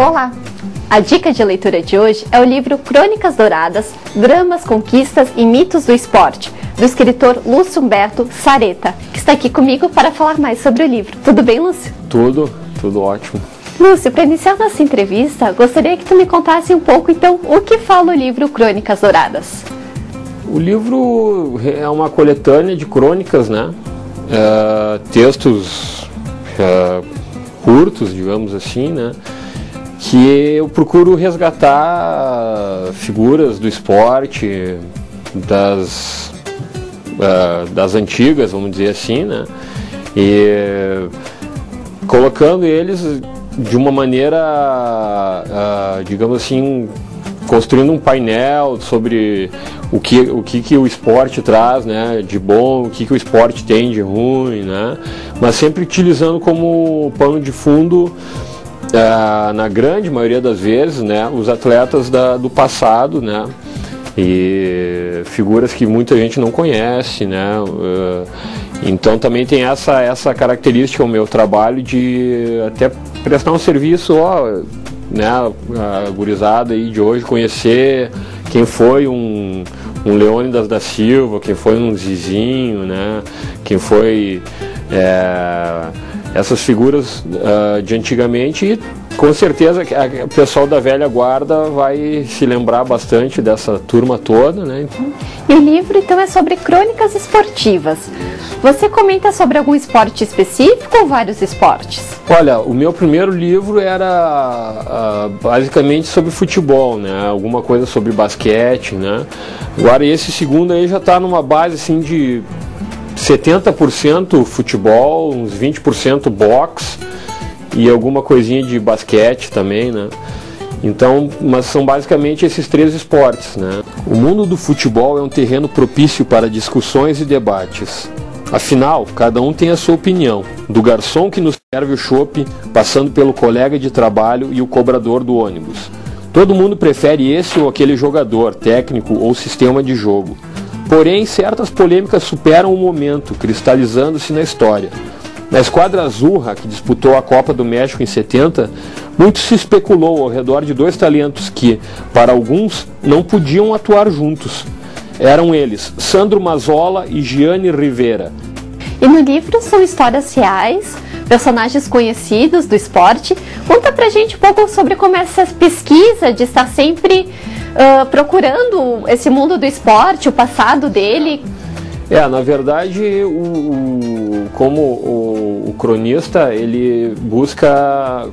Olá! A dica de leitura de hoje é o livro Crônicas Douradas, Dramas, Conquistas e Mitos do Esporte, do escritor Lúcio Humberto Sareta, que está aqui comigo para falar mais sobre o livro. Tudo bem, Lúcio? Tudo ótimo. Lúcio, para iniciar nossa entrevista, gostaria que tu me contasse um pouco, então, o que fala o livro Crônicas Douradas. O livro é uma coletânea de crônicas, né? Textos curtos, digamos assim, né? Que eu procuro resgatar figuras do esporte, das antigas, vamos dizer assim, né? E colocando eles de uma maneira, digamos assim, construindo um painel sobre o que o esporte traz, né, de bom, o que o esporte tem de ruim, né? Mas sempre utilizando como pano de fundo, na grande maioria das vezes, né, os atletas do passado, né, e figuras que muita gente não conhece, né. Então também tem essa característica o meu trabalho de até prestar um serviço, né, a gurizada aí de hoje conhecer quem foi um Leônidas da Silva, quem foi um Zizinho, né, quem foi essas figuras de antigamente. E com certeza o pessoal da velha guarda vai se lembrar bastante dessa turma toda, né? E o livro, então, é sobre crônicas esportivas. Você comenta sobre algum esporte específico ou vários esportes? Olha, o meu primeiro livro era basicamente sobre futebol, né? Alguma coisa sobre basquete, né? Agora esse segundo aí já está numa base assim de 70% futebol, uns 20% boxe e alguma coisinha de basquete também, né? Então, mas são basicamente esses três esportes, né? O mundo do futebol é um terreno propício para discussões e debates. Afinal, cada um tem a sua opinião, do garçom que nos serve o chopp, passando pelo colega de trabalho e o cobrador do ônibus. Todo mundo prefere esse ou aquele jogador, técnico ou sistema de jogo. Porém, certas polêmicas superam o momento, cristalizando-se na história. Na esquadra Azurra, que disputou a Copa do México em 70, muito se especulou ao redor de dois talentos que, para alguns, não podiam atuar juntos. Eram eles, Sandro Mazzola e Gianni Rivera. E no livro são histórias reais, personagens conhecidos do esporte. Conta pra gente um pouco sobre como essa pesquisa de estar sempre procurando esse mundo do esporte, o passado dele. Na verdade, como o cronista, ele busca,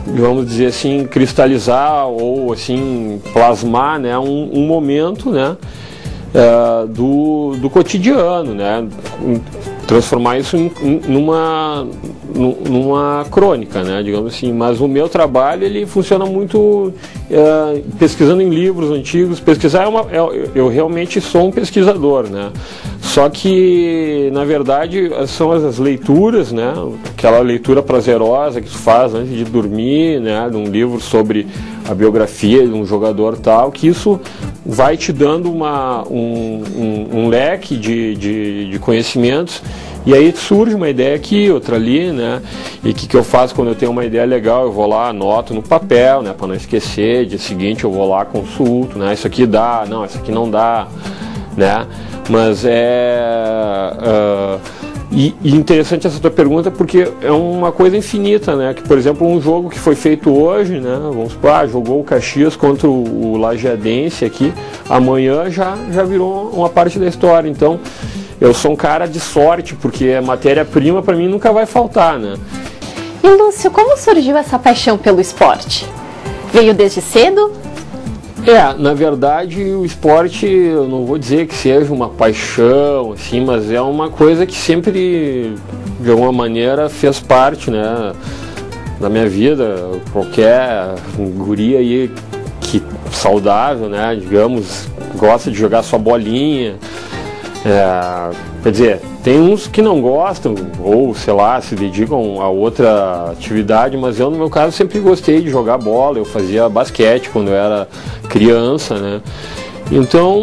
vamos dizer assim, cristalizar ou assim plasmar, né, um momento, né, do cotidiano, né, transformar isso numa crônica, né, digamos assim. Mas o meu trabalho ele funciona muito pesquisando em livros antigos. Pesquisar eu realmente sou um pesquisador, né. Só que na verdade são as leituras, né, aquela leitura prazerosa que tu faz antes de dormir, né, de um livro sobre a biografia de um jogador tal, que isso vai te dando um leque de conhecimentos. E aí surge uma ideia aqui, outra ali, né? E o que eu faço quando eu tenho uma ideia legal? Eu vou lá, anoto no papel, né? Para não esquecer. Dia seguinte eu vou lá, consulto, né? Isso aqui dá, não, isso aqui não dá, né? Mas E interessante essa tua pergunta, porque é uma coisa infinita, né? Que, por exemplo, um jogo que foi feito hoje, né? Vamos supor, jogou o Caxias contra o Lajeadense aqui, amanhã já virou uma parte da história. Então, eu sou um cara de sorte, porque a matéria-prima para mim nunca vai faltar, né? E Lúcio, como surgiu essa paixão pelo esporte? Veio desde cedo? Na verdade o esporte, eu não vou dizer que seja uma paixão, assim, mas é uma coisa que sempre, de alguma maneira, fez parte, né, da minha vida. Qualquer guri aí que saudável, né, digamos, gosta de jogar sua bolinha. Quer dizer, tem uns que não gostam ou, sei lá, se dedicam a outra atividade, mas eu, no meu caso, sempre gostei de jogar bola. Eu fazia basquete quando eu era criança, né? Então,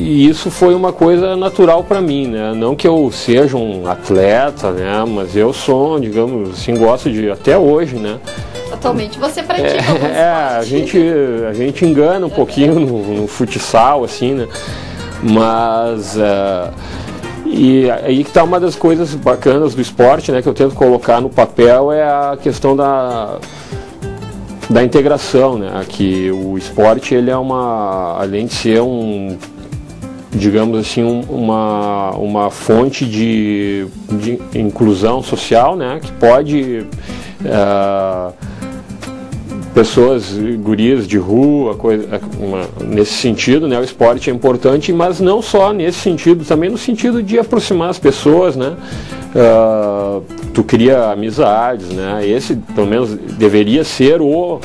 e isso foi uma coisa natural para mim, né? Não que eu seja um atleta, né? Mas eu sou, digamos assim, gosto de, até hoje, né? Atualmente você pratica algum esporte? A gente engana um pouquinho no futsal, assim, né? Mas e aí que está uma das coisas bacanas do esporte, né? Que eu tento colocar no papel é a questão da integração, né? Que o esporte, ele é além de ser digamos assim, uma fonte de inclusão social, né? Que pode pessoas, gurias de rua, nesse sentido, né? O esporte é importante, mas não só nesse sentido, também no sentido de aproximar as pessoas, né? Tu cria amizades, né? Esse, pelo menos, deveria ser o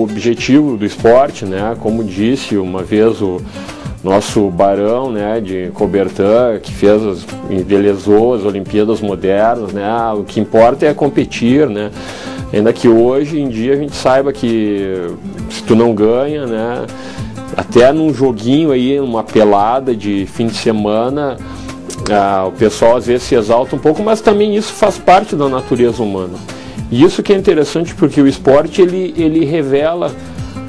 objetivo do esporte, né? Como disse uma vez o nosso barão, né, de Coubertin, que idealizou as Olimpíadas modernas, né? O que importa é competir, né? Ainda que hoje em dia a gente saiba que se tu não ganha, né, até num joguinho aí, uma pelada de fim de semana, o pessoal às vezes se exalta um pouco, mas também isso faz parte da natureza humana. E isso que é interessante, porque o esporte ele revela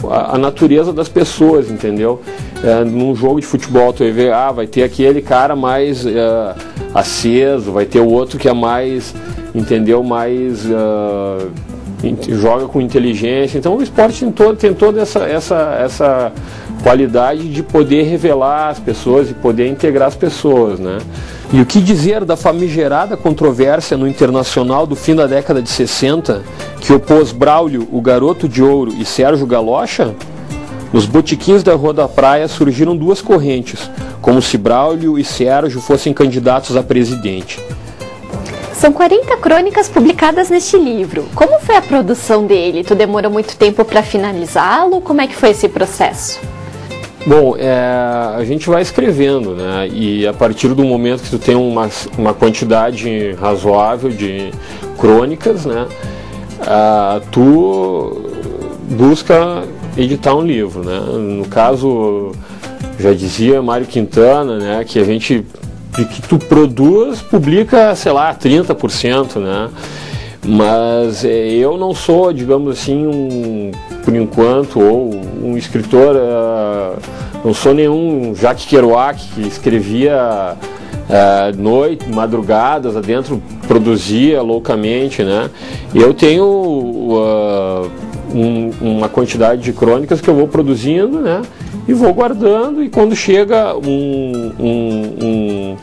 a natureza das pessoas, entendeu? Num jogo de futebol tu vai ver, vai ter aquele cara mais aceso, vai ter o outro que é mais, entendeu, mais joga com inteligência. Então o esporte tem toda essa qualidade de poder revelar as pessoas e poder integrar as pessoas, né? E o que dizer da famigerada controvérsia no Internacional do fim da década de 60, que opôs Braulio, o Garoto de Ouro, e Sérgio Galocha? Nos botequins da Rua da Praia surgiram duas correntes, como se Braulio e Sérgio fossem candidatos a presidente. São 40 crônicas publicadas neste livro. Como foi a produção dele? Tu demorou muito tempo para finalizá-lo? Como é que foi esse processo? Bom, a gente vai escrevendo, né? E a partir do momento que tu tem uma quantidade razoável de crônicas, né? Tu busca editar um livro, né? No caso, já dizia Mário Quintana, né? Que que tu produz, publica, sei lá, 30%, né? Mas eu não sou, digamos assim, por enquanto, ou um escritor, não sou nenhum Jacques Kerouac, que escrevia madrugadas adentro, produzia loucamente, né? Eu tenho uma quantidade de crônicas que eu vou produzindo, né? E vou guardando, e quando chega um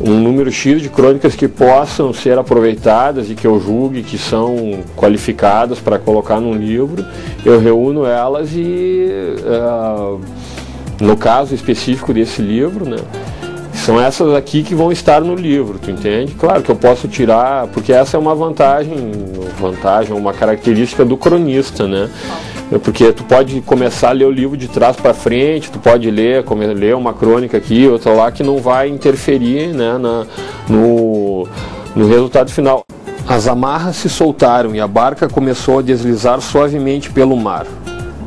número X de crônicas que possam ser aproveitadas e que eu julgue que são qualificadas para colocar num livro, eu reúno elas e, no caso específico desse livro, né, são essas aqui que vão estar no livro, tu entende? Claro que eu posso tirar, porque essa é uma vantagem, uma característica do cronista, né? Porque tu pode começar a ler o livro de trás para frente, tu pode ler uma crônica aqui, outra lá, que não vai interferir, né, no resultado final. As amarras se soltaram e a barca começou a deslizar suavemente pelo mar.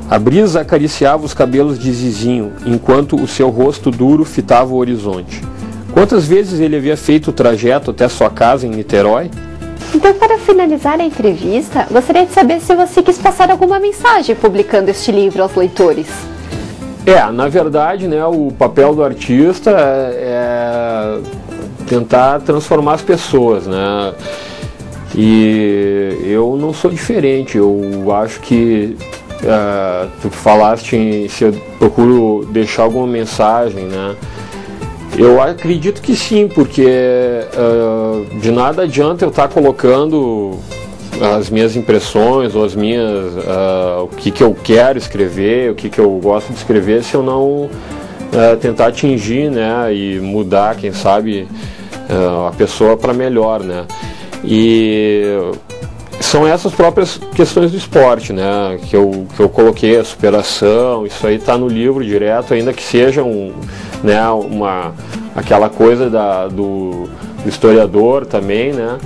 A brisa acariciava os cabelos de Zizinho, enquanto o seu rosto duro fitava o horizonte. Quantas vezes ele havia feito o trajeto até sua casa em Niterói? Então, para finalizar a entrevista, gostaria de saber se você quis passar alguma mensagem publicando este livro aos leitores. Na verdade, né, o papel do artista é tentar transformar as pessoas, né? E eu não sou diferente, eu acho que tu falaste se eu procuro deixar alguma mensagem, né? Eu acredito que sim, porque de nada adianta eu estar colocando as minhas impressões ou o que eu quero escrever, o que eu gosto de escrever, se eu não tentar atingir, né, e mudar, quem sabe, a pessoa para melhor, né? E são essas próprias questões do esporte, né, que eu coloquei, a superação, isso aí está no livro direto, ainda que seja aquela coisa do historiador também, né?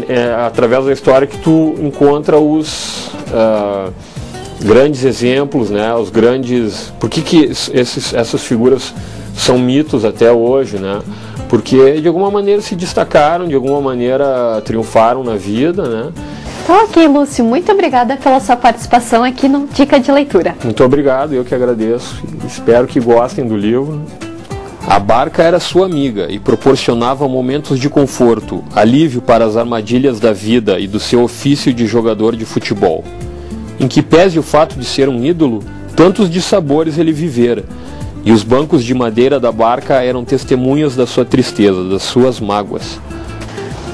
É através da história que tu encontra grandes exemplos, né? Os grandes... Por que essas figuras são mitos até hoje, né? Porque de alguma maneira se destacaram, de alguma maneira triunfaram na vida, né? Então, ok, Lúcio, muito obrigada pela sua participação aqui no Dica de Leitura. Muito obrigado, eu que agradeço. Espero que gostem do livro. A barca era sua amiga e proporcionava momentos de conforto, alívio para as armadilhas da vida e do seu ofício de jogador de futebol. Em que pese o fato de ser um ídolo, tantos dissabores ele vivera, e os bancos de madeira da barca eram testemunhas da sua tristeza, das suas mágoas.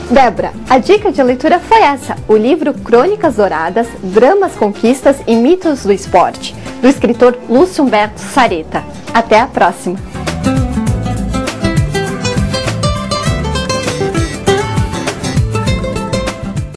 Débora, a dica de leitura foi essa, o livro Crônicas Douradas, Dramas, Conquistas e Mitos do Esporte, do escritor Lúcio Humberto Sareta. Até a próxima!